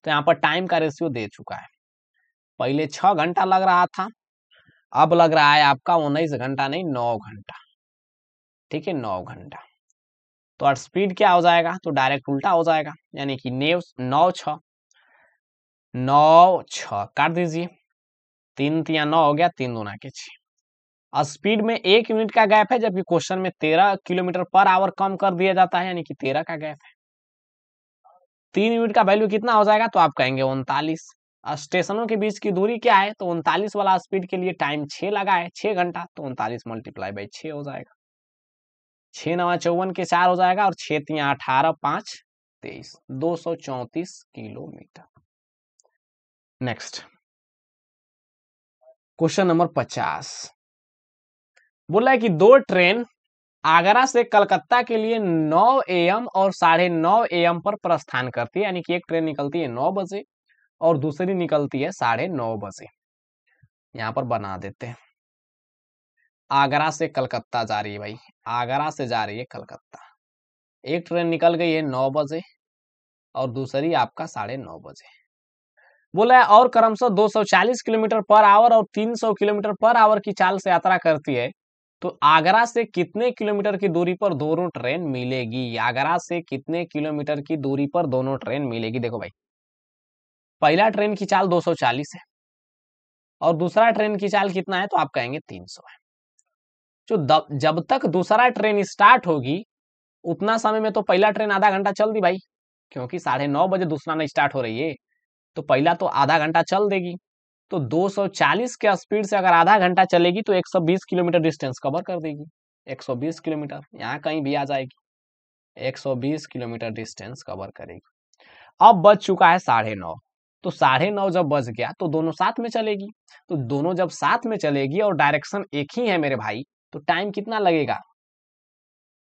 S1: तो यहाँ पर टाइम का रेशियो दे चुका है। पहले 6 घंटा लग रहा था, अब लग रहा है आपका 19 घंटा नहीं, 9 घंटा, ठीक है, 9 घंटा। तो स्पीड क्या हो जाएगा, तो डायरेक्ट उल्टा हो जाएगा, यानी कि 9 6 काट दीजिए, 3 3 9 हो गया, 3 दूना के 6। स्पीड में 1 यूनिट का गैप है, जबकि क्वेश्चन में 13 किलोमीटर पर आवर कम कर दिया जाता है, यानी कि 13 का गैप है। 3 यूनिट का वैल्यू कितना हो जाएगा, तो आप कहेंगे 39। स्टेशनों के बीच की दूरी क्या है, तो 39 वाला स्पीड के लिए टाइम 6 लगा है, 6 घंटा, तो 39 मल्टीप्लाई बाई 6 हो जाएगा। 6 9 54 के 4 हो जाएगा, और 6 3 18 5 23, 234 किलोमीटर। नेक्स्ट क्वेश्चन नंबर 50 बोला है कि दो ट्रेन आगरा से कलकत्ता के लिए 9 AM और 9:30 AM पर प्रस्थान करती है, यानी कि एक ट्रेन निकलती है 9 बजे और दूसरी निकलती है 9:30 बजे। यहां पर बना देते हैं, आगरा से कलकत्ता जा रही है भाई, आगरा से जा रही है कलकत्ता। एक ट्रेन निकल गई है 9 बजे और दूसरी आपका 9:30 बजे। बोला है और क्रमशः 240 किलोमीटर पर आवर और 300 किलोमीटर पर आवर की चाल से यात्रा करती है, तो आगरा से कितने किलोमीटर की दूरी पर दोनों ट्रेन मिलेगी? आगरा से कितने किलोमीटर की दूरी पर दोनों ट्रेन मिलेगी? देखो भाई, पहला ट्रेन की चाल 240 है और दूसरा ट्रेन की चाल कितना है, तो आप कहेंगे 300 है। जब तक दूसरा ट्रेन स्टार्ट होगी उतना समय में तो पहला ट्रेन आधा घंटा चल दी भाई, क्योंकि 9:30 बजे दूसरा नहीं स्टार्ट हो रही है, तो पहला तो आधा घंटा चल देगी। तो 240 के स्पीड से अगर आधा घंटा चलेगी तो 120 किलोमीटर डिस्टेंस कवर कर देगी। 120 किलोमीटर यहाँ कहीं भी आ जाएगी, 120 किलोमीटर डिस्टेंस कवर करेगी। अब बज चुका है 9:30, तो 9:30 जब बज गया तो दोनों साथ में चलेगी। तो दोनों जब साथ में चलेगी और डायरेक्शन एक ही है मेरे भाई, तो टाइम कितना लगेगा?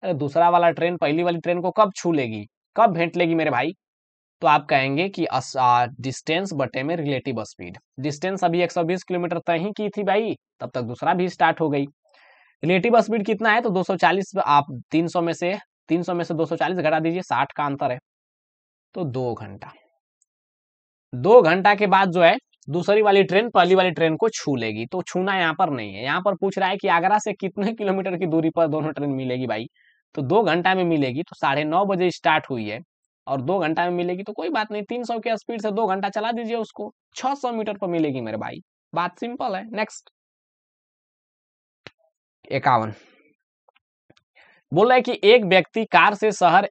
S1: अरे दूसरा वाला ट्रेन पहली वाली ट्रेन को कब छू लेगी, कब भेंट लेगी मेरे भाई? तो आप कहेंगे कि डिस्टेंस बटे में रिलेटिव स्पीड। डिस्टेंस अभी 120 किलोमीटर तय ही की थी भाई, तब तक दूसरा भी स्टार्ट हो गई। रिलेटिव स्पीड कितना है, तो 240, आप 300 में से 240 घटा दीजिए, 60 का अंतर है, तो 2 घंटा। 2 घंटा के बाद जो है दूसरी वाली ट्रेन पहली वाली ट्रेन को छू लेगी। तो छूना यहाँ पर नहीं है, यहाँ पर पूछ रहा है कि आगरा से कितने किलोमीटर की दूरी पर दोनों ट्रेन मिलेगी भाई, तो 2 घंटा में मिलेगी। तो 9:30 बजे स्टार्ट हुई है और 2 घंटा में मिलेगी, तो कोई बात नहीं, 300 के स्पीड से 2 घंटा चला दीजिए उसको, 600 मीटर पर मिलेगी मेरे भाई। बात सिंपल है। नेक्स्ट 51 बोल रहा है कि एक व्यक्ति कार से शहर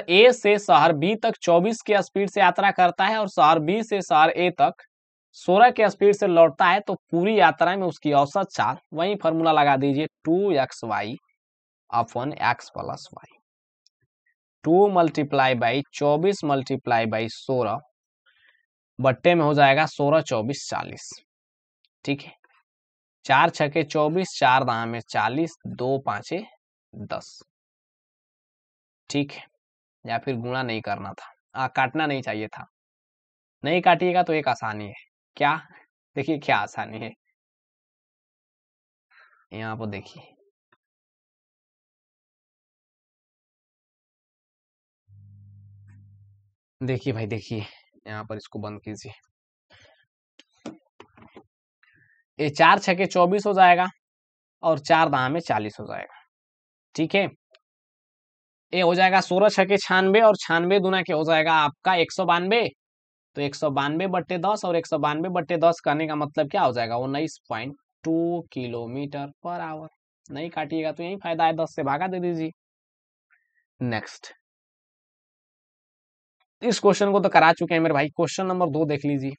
S1: ए से शहर बी तक 24 के स्पीड से यात्रा करता है और शहर बी से शहर ए तक 16 के स्पीड से लौटता है, तो पूरी यात्रा में उसकी औसत चाल, वही फॉर्मूला लगा दीजिए, 2xy upon x plus y। 2 multiply by 24 multiply by 16 बट्टे में हो जाएगा 16 24 40। ठीक है, 4 छके 24, 4 दाह में 40, 2 पांचे 10। ठीक है, या फिर गुणा नहीं करना था, काटना नहीं चाहिए था। नहीं काटिएगा तो एक आसानी है, क्या? देखिए क्या आसानी है, यहाँ पर देखिए, देखिए भाई देखिए, यहाँ पर इसको बंद कीजिए। ये 4 छके 24 हो जाएगा और 4 दाह में 40 हो जाएगा। ठीक है, ये हो जाएगा 16 छके 96 और 96 दूना क्या हो जाएगा आपका 192। तो 192 बट्टे 10 और 192 बट्टे 10 करने का मतलब क्या हो जाएगा, 19.2 किलोमीटर पर आवर। नहीं काटिएगा तो यही फायदा है, 10 से भागा दे दीजिए। नेक्स्ट, इस क्वेश्चन को तो करा चुके हैं मेरे भाई। क्वेश्चन नंबर 2 देख लीजिए,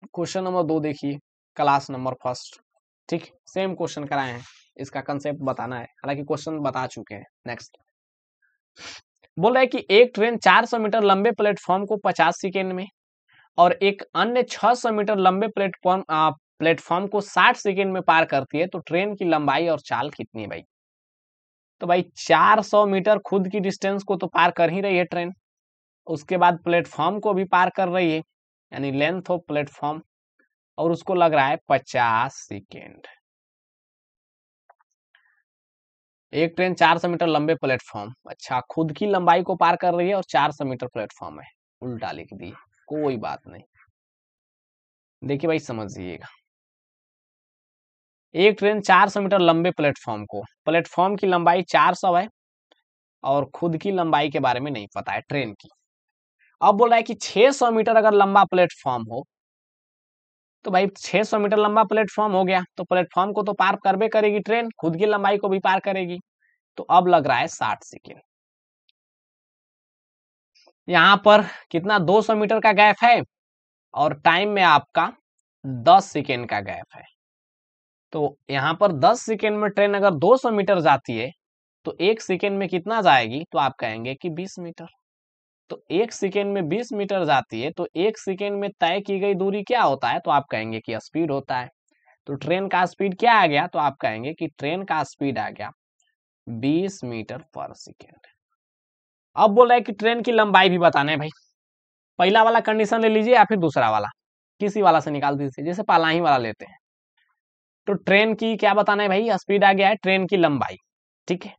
S1: क्वेश्चन नंबर 2 देखिए, क्लास नंबर फर्स्ट। ठीक, सेम क्वेश्चन कराए हैं, इसका कंसेप्ट बताना है, हालांकि क्वेश्चन बता चुके हैं। नेक्स्ट बोल रहा है कि एक ट्रेन 400 मीटर लंबे प्लेटफॉर्म को 50 सेकेंड में और एक अन्य 600 मीटर लंबे प्लेटफॉर्म को 60 सेकेंड में पार करती है, तो ट्रेन की लंबाई और चाल कितनी है भाई? तो भाई 400 मीटर खुद की डिस्टेंस को तो पार कर ही रही है ट्रेन, उसके बाद प्लेटफॉर्म को भी पार कर रही है, यानी लेंथ ऑफ प्लेटफॉर्म, और उसको लग रहा है 50 सेकेंड। एक ट्रेन 400 मीटर लंबे प्लेटफॉर्म, अच्छा खुद की लंबाई को पार कर रही है और 400 मीटर प्लेटफॉर्म है, उल्टा लिख दी, कोई बात नहीं। देखिए भाई समझिएगा, एक ट्रेन 400 मीटर लंबे प्लेटफॉर्म की लंबाई 400 है और खुद की लंबाई के बारे में नहीं पता है ट्रेन की। अब बोल रहा है कि 600 मीटर अगर लंबा प्लेटफॉर्म हो, तो भाई 600 मीटर लंबा प्लेटफॉर्म हो गया, तो प्लेटफॉर्म को तो पार करबे करेगी ट्रेन, खुद की लंबाई को भी पार करेगी, तो अब लग रहा है 60 सेकेंड। यहाँ पर कितना 200 मीटर का गैप है और टाइम में आपका 10 सेकेंड का गैप है। तो यहाँ पर 10 सेकेंड में ट्रेन अगर 200 मीटर जाती है तो 1 सेकेंड में कितना जाएगी, तो आप कहेंगे कि 20 मीटर। तो 1 सेकेंड में 20 मीटर जाती है तो 1 सेकेंड में तय की गई दूरी क्या होता है, तो आप कहेंगे कि स्पीड होता है। तो ट्रेन का स्पीड क्या आ गया, तो आप कहेंगे कि ट्रेन का स्पीड आ गया 20 मीटर पर सेकेंड। अब बोल रहा है कि ट्रेन की लंबाई भी बताना है भाई। पहला वाला कंडीशन ले लीजिए या फिर दूसरा वाला, किसी वाला से निकाल दीजिए, जैसे पहला वाला लेते हैं। तो ट्रेन की क्या बताना है भाई, स्पीड आ गया है, ट्रेन की लंबाई, ठीक है।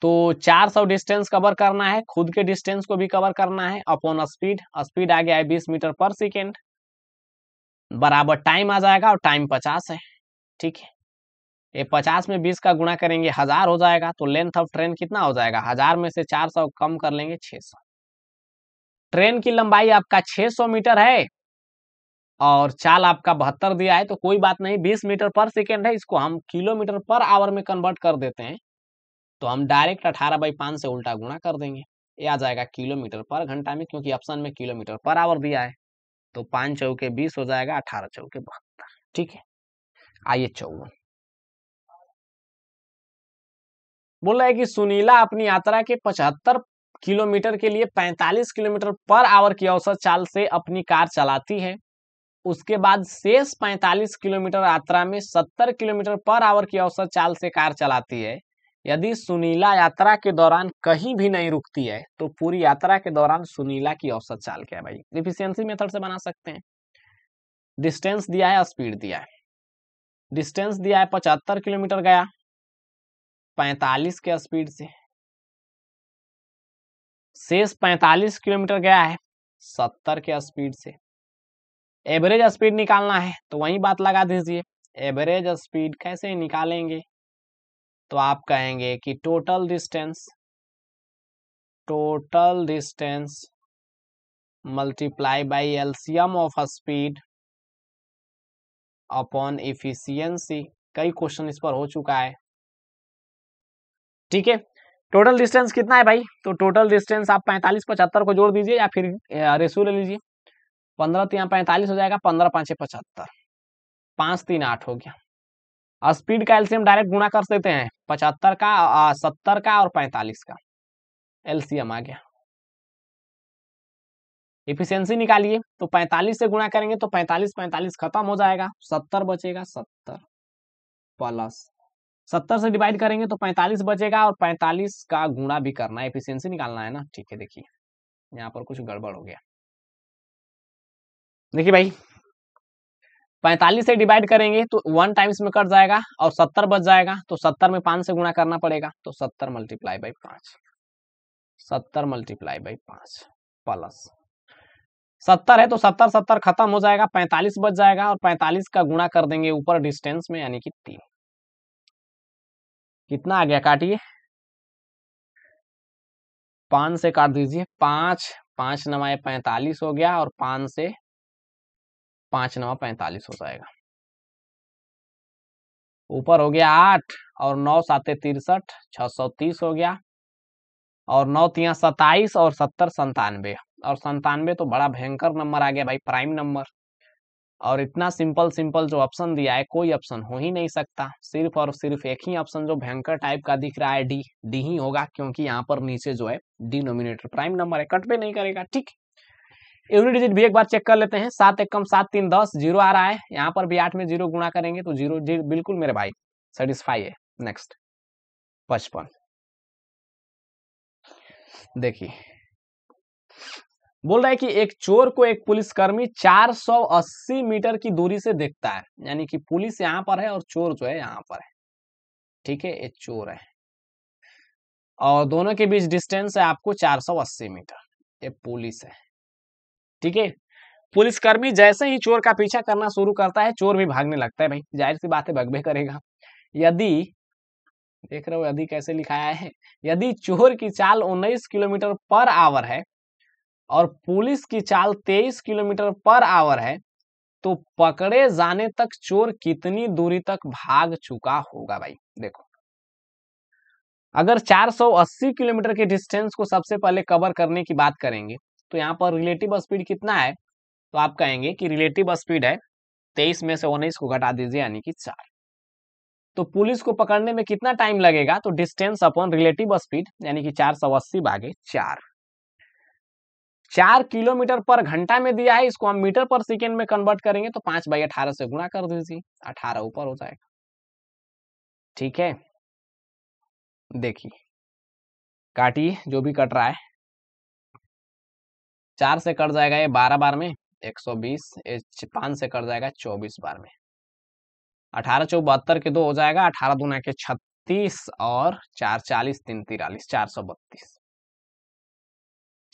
S1: तो 400 डिस्टेंस कवर करना है, खुद के डिस्टेंस को भी कवर करना है, अपॉन स्पीड। स्पीड आ गया है 20 मीटर पर सेकेंड, बराबर टाइम आ जाएगा और टाइम 50 है, ठीक है। ये 50 में 20 का गुणा करेंगे 1000 हो जाएगा। तो लेंथ ऑफ ट्रेन कितना हो जाएगा, 1000 में से 400 कम कर लेंगे 600। ट्रेन की लंबाई आपका 600 मीटर है और चाल आपका 72 दिया है, तो कोई बात नहीं, 20 मीटर पर सेकेंड है, इसको हम किलोमीटर पर आवर में कन्वर्ट कर देते हैं। तो हम डायरेक्ट 18/5 से उल्टा गुणा कर देंगे, ये आ जाएगा किलोमीटर पर घंटा में, क्योंकि ऑप्शन में किलोमीटर पर आवर दिया है। तो 5 चौके 20 हो जाएगा, 18 चौके 72, ठीक है। आइए 54, बोल रहा है कि सुनीला अपनी यात्रा के 75 किलोमीटर के लिए 45 किलोमीटर पर आवर की औसत चाल से अपनी कार चलाती है। उसके बाद शेष 45 किलोमीटर यात्रा में 70 किलोमीटर पर आवर की औसत चाल से कार चलाती है। यदि सुनीला यात्रा के दौरान कहीं भी नहीं रुकती है तो पूरी यात्रा के दौरान सुनीला की औसत चाल क्या है भाई। एफिशिएंसी मेथड से बना सकते हैं। डिस्टेंस दिया है, स्पीड दिया है। डिस्टेंस दिया है 75 किलोमीटर गया 45 के स्पीड से, शेष 45 किलोमीटर गया है 70 के स्पीड से। एवरेज स्पीड निकालना है तो वही बात लगा दीजिए। एवरेज स्पीड कैसे निकालेंगे, तो आप कहेंगे कि total distance multiply by LCM of speed upon efficiency. कई क्वेश्चन इस पर हो चुका है, ठीक है। टोटल डिस्टेंस कितना है भाई, तो टोटल डिस्टेंस आप 45 75 को जोड़ दीजिए या फिर रेशियो ले लीजिए। 15 3 45 हो जाएगा, 15 5 75, 5 3 8 हो गया। स्पीड का एलसीएम डायरेक्ट गुणा कर देते हैं, 75 का 70 का और 45 का एलसीएम आ गया। एफिशिएंसी निकालिए, तो 45 से गुणा करेंगे तो 45 45 खत्म हो जाएगा, 70 बचेगा, 70 प्लस 70 से डिवाइड करेंगे तो 45 बचेगा और 45 का गुणा भी करना है, एफिशिएंसी निकालना है ना, ठीक है। देखिए यहाँ पर कुछ गड़बड़ हो गया। देखिए भाई 45 से डिवाइड करेंगे तो 1 टाइम्स में कट जाएगा और 70 बच जाएगा, तो 70 में 5 से गुणा करना पड़ेगा, तो 70 multiply by 5, 70 multiply by 5 plus 70 है तो 70 70 खत्म हो जाएगा, 45 बच जाएगा और 45 का गुणा कर देंगे ऊपर डिस्टेंस में, यानी कि 3। कितना आ गया, काटिए, 5 से काट दीजिए, 5 5 9 45 हो गया और 5 से 5 9 45 हो जाएगा। ऊपर हो गया 8 और 9 7 63, 630 हो गया और 9 3 27 और 70 97, और 97 तो बड़ा भयंकर नंबर आ गया भाई, प्राइम नंबर। और इतना सिंपल जो ऑप्शन दिया है, कोई ऑप्शन हो ही नहीं सकता। सिर्फ और सिर्फ एक ही ऑप्शन जो भयंकर टाइप का दिख रहा है, डी ही होगा, क्योंकि यहाँ पर नीचे जो है डिनोमिनेटर प्राइम नंबर है, कट पे नहीं करेगा, ठीक। यूनिट डिजिट भी एक बार चेक कर लेते हैं। 7 1 कम 7 3 10, 0 आ रहा है, यहाँ पर भी 8 में 0 गुणा करेंगे तो 0 बिल्कुल मेरे भाई सेटिस्फाई है। नेक्स्ट 55, देखिए बोल रहा है कि एक चोर को एक पुलिसकर्मी 480 मीटर की दूरी से देखता है, यानी कि पुलिस यहाँ पर है और चोर जो है यहाँ पर है, ठीक है। एक चोर है और दोनों के बीच डिस्टेंस है आपको 480 मीटर, ये पुलिस है, ठीक है। पुलिसकर्मी जैसे ही चोर का पीछा करना शुरू करता है, चोर भी भागने लगता है भाई, जाहिर सी बात है भगबे करेगा। यदि देख रहे हो यदि कैसे लिखाया है, यदि चोर की चाल 19 किलोमीटर पर आवर है और पुलिस की चाल 23 किलोमीटर पर आवर है, तो पकड़े जाने तक चोर कितनी दूरी तक भाग चुका होगा भाई। देखो अगर 480 किलोमीटर के डिस्टेंस को सबसे पहले कवर करने की बात करेंगे तो यहाँ पर रिलेटिव स्पीड कितना है, तो आप कहेंगे कि रिलेटिव स्पीड है 23 में से 19 को घटा दीजिए यानी कि 4। तो पुलिस को पकड़ने में कितना टाइम लगेगा, तो डिस्टेंस अपॉन रिलेटिव स्पीड यानी कि 480 भागे 4। 4 किलोमीटर पर घंटा में दिया है, इसको हम मीटर पर सेकेंड में कन्वर्ट करेंगे तो 5/18 से गुणा कर दीजिए, 18 ऊपर हो जाएगा। ठीक है, देखिए काटिए जो भी कट रहा है। 4 से कट जाएगा ये 12 बार में 120, 5 से कट जाएगा 24 बार में। 18 चौक 72 के 2 हो जाएगा, 18 दूना के 36 और 4 40 3 43 432।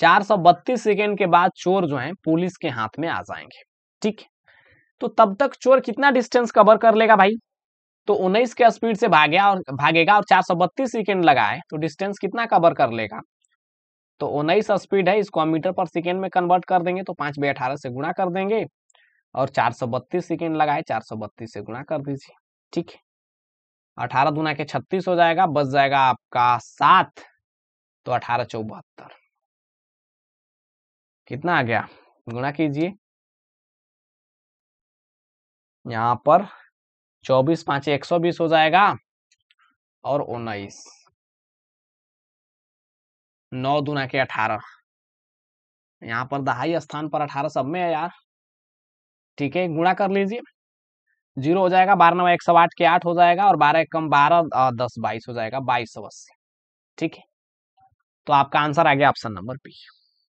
S1: 432 सेकेंड के बाद चोर जो है पुलिस के हाथ में आ जाएंगे। ठीक, तो तब तक चोर कितना डिस्टेंस कवर कर लेगा भाई, तो 19 के स्पीड से भागेगा और 432 सेकेंड लगाए तो डिस्टेंस कितना कवर कर लेगा, तो 19 स्पीड है, इसको हम मीटर पर सेकेंड में कन्वर्ट कर देंगे तो 5/18 से गुणा कर देंगे और 432 सेकेंड लगाए 432 से गुणा कर दीजिए। ठीक है, 18 दूना के 36 हो जाएगा, बच जाएगा आपका 7, तो 18 चौक 72 कितना आ गया, गुणा कीजिए। यहाँ पर 24 5 120 हो जाएगा और 19 9 दूना के 18, यहाँ पर दहाई स्थान पर 18 सब में है यार। ठीक है, गुणा कर लीजिए, 0 हो जाएगा, 12 9 108 के 8 हो जाएगा और 12 कम 12 10 22 हो जाएगा, 2280। ठीक है, तो आपका आंसर आ गया ऑप्शन नंबर बी।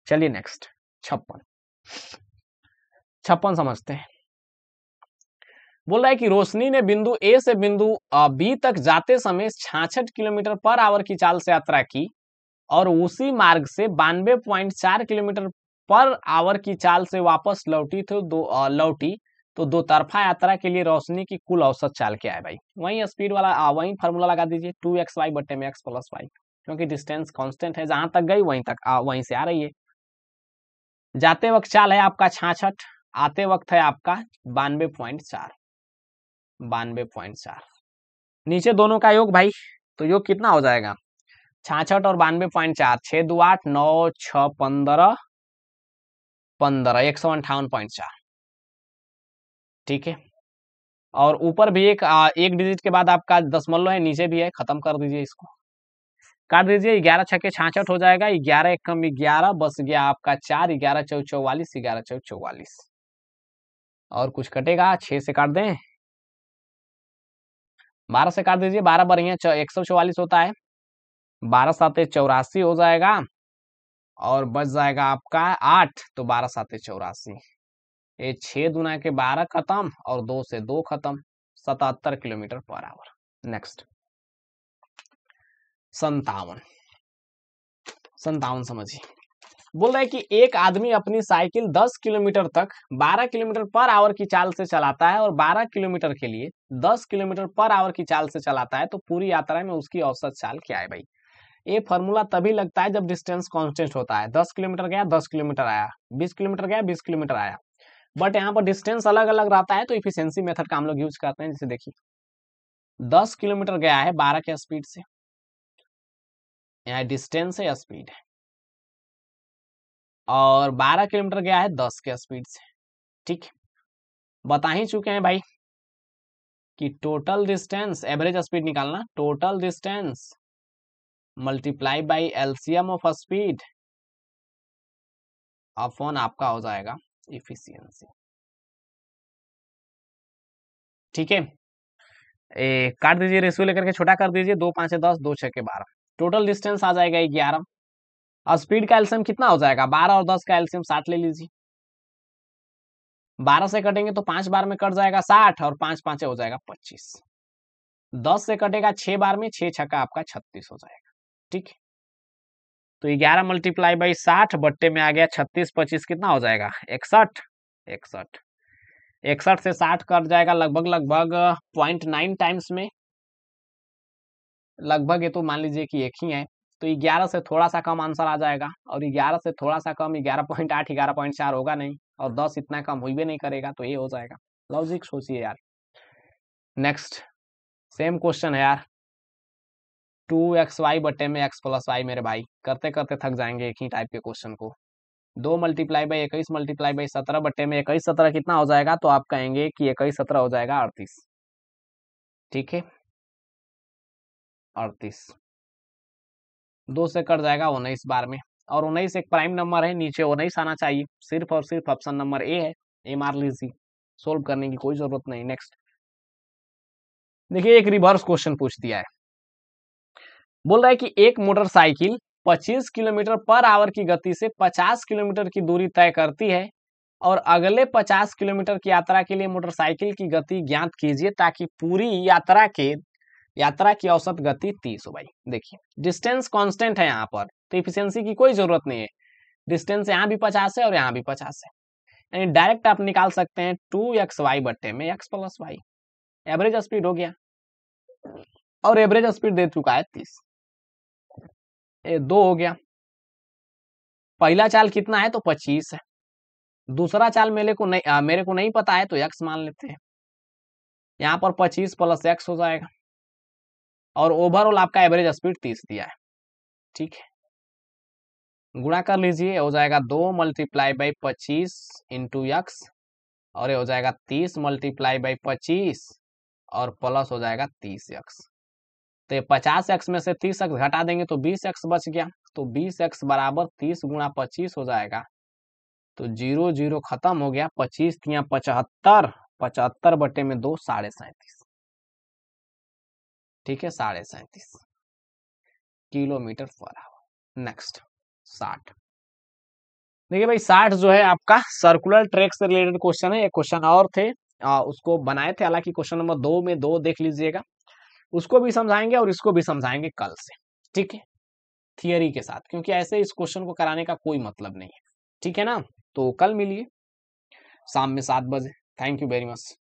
S1: चलिए नेक्स्ट 56 समझते हैं। बोल रहा है कि रोशनी ने बिंदु ए से बिंदु बी तक जाते समय 66 किलोमीटर पर आवर की चाल से यात्रा की और उसी मार्ग से 92.4 किलोमीटर पर आवर की चाल से वापस लौटी तो दो तरफा यात्रा के लिए रोशनी की कुल औसत चाल क्या है भाई। वही स्पीड वाला वही फार्मूला लगा दीजिए, 2xy बट्टे में x प्लस y, क्योंकि डिस्टेंस कांस्टेंट है, जहां तक गई वहीं तक वहीं से आ रही है। जाते वक्त चाल है आपका 66, आते वक्त है आपका 92.4, 92.4, नीचे दोनों का योग भाई, तो योग कितना हो जाएगा 66 और 92.4, 6 2 8 9 6 15 15 158.4। ठीक है, और ऊपर भी एक डिजिट के बाद आपका दशमलव है, नीचे भी है, खत्म कर दीजिए, इसको काट दीजिए। 11 छक्के 66 हो जाएगा, 11 एक कम 11, बस गया आपका 4, 11 चौक 44, 11 चौक 44, और कुछ कटेगा 6 से काट दें, 12 से काट दीजिए, 12 बढ़िया 144 होता है, 12 साते 84 हो जाएगा और बच जाएगा आपका 8, तो 12 साते 84, ये 6 दूना के 12 खत्म और 2 से 2 खत्म, 77 किलोमीटर पर आवर। नेक्स्ट 57 समझिए। बोल रहा है कि एक आदमी अपनी साइकिल 10 किलोमीटर तक 12 किलोमीटर पर आवर की चाल से चलाता है और 12 किलोमीटर के लिए 10 किलोमीटर पर आवर की चाल से चलाता है, तो पूरी यात्रा में उसकी औसत चाल क्या है भाई। ये फॉर्मूला तभी लगता है जब डिस्टेंस कांस्टेंट होता है, 10 किलोमीटर गया 10 किलोमीटर आया, 20 किलोमीटर गया 20 किलोमीटर आया, बट यहाँ पर डिस्टेंस अलग अलग रहता है, तो इफिशियंसी मेथड का हम लोग यूज करते हैं। जैसे देखिए 10 किलोमीटर गया है 12 के स्पीड से, यहाँ डिस्टेंस है स्पीड है, और 12 किलोमीटर गया है 10 के स्पीड से। ठीक, बता ही चुके हैं भाई कि टोटल डिस्टेंस, एवरेज स्पीड निकालना, total distance multiply by LCM of speed upon आपका हो जाएगा इफिशियंसी। ठीक है, काट दीजिए, रेशियो लेकर के छोटा कर दीजिए, 2 5 10 2 6 12, टोटल डिस्टेंस आ जाएगा 11, और स्पीड का एलसीएम कितना हो जाएगा 12 और 10 का एलसीएम 60 ले लीजिए, 12 से कटेंगे तो 5 बार में कट जाएगा 60 और 5 5 हो जाएगा 25, 10 से कटेगा 6 बार में, 6 छक्का आपका 36 हो जाएगा। ठीक, तो 11 मल्टीप्लाई बाई 60 बट्टे में आ गया 36, 25 कितना हो जाएगा 61, 61, 61 से 60 कट जाएगा लगभग 0.9 टाइम्स में, लगभग ये तो मान लीजिए कि एक ही है, तो 11 से थोड़ा सा कम आंसर आ जाएगा, और 11 से थोड़ा सा कम 11.8 11.4 होगा नहीं, और 10 इतना कम हुई भी नहीं करेगा, तो ये हो जाएगा। लॉजिक सोचिए यार। नेक्स्ट सेम क्वेश्चन है यार, 2xy/में x+y। मेरे भाई करते करते थक जाएंगे एक ही टाइप के क्वेश्चन को। 2 × 21 × 17/में 21 17 कितना हो जाएगा, तो आप कहेंगे कि 21 17 हो जाएगा 38। ठीक है, 38 2 से कट जाएगा 19 बार में, और 19 एक प्राइम नंबर है, नीचे 19 आना चाहिए। सिर्फ और सिर्फ ऑप्शन नंबर ए है, ए मार लीजिए, सोल्व करने की कोई जरूरत नहीं। नेक्स्ट देखिए, एक रिवर्स क्वेश्चन पूछ दिया है। बोल रहा है कि एक मोटरसाइकिल 25 किलोमीटर पर आवर की गति से 50 किलोमीटर की दूरी तय करती है, और अगले 50 किलोमीटर की यात्रा के लिए मोटरसाइकिल की गति ज्ञात कीजिए ताकि पूरी यात्रा की औसत गति 30 हो। भाई देखिए, डिस्टेंस कांस्टेंट है यहाँ पर, तो इफिशियंसी की कोई जरूरत नहीं है। डिस्टेंस यहाँ भी 50 है और यहाँ भी 50 है, यानी डायरेक्ट आप निकाल सकते हैं 2xy/में x+y। एवरेज स्पीड हो गया, और एवरेज स्पीड दे चुका है 30। 2 हो गया। पहला चाल कितना है, तो 25 है। दूसरा चाल मेरे को नहीं पता है, तो x मान लेते हैं। यहाँ पर 25 + x हो जाएगा, और ओवरऑल आपका एवरेज स्पीड 30 दिया है। ठीक है, गुणा कर लीजिए, हो जाएगा 2 × 25 × x, और ये हो जाएगा 30 × 25, और प्लस हो जाएगा 30x। तो ये 50x में से 30x घटा देंगे तो 20x बच गया, तो 20x = 30 × 25 हो जाएगा। तो 0 0 खत्म हो गया, 25 × 75, 75/2 37.5। ठीक है, 37.5 km/h। नेक्स्ट 60। देखिए भाई, 60 जो है आपका सर्कुलर ट्रैक से रिलेटेड क्वेश्चन है। एक क्वेश्चन और थे, उसको बनाए थे, हालांकि क्वेश्चन नंबर 2 में 2 देख लीजिएगा, उसको भी समझाएंगे और इसको भी समझाएंगे कल से। ठीक है, थियरी के साथ, क्योंकि ऐसे इस क्वेश्चन को कराने का कोई मतलब नहीं है। ठीक है ना, तो कल मिलिए शाम में 7 बजे। Thank you very much.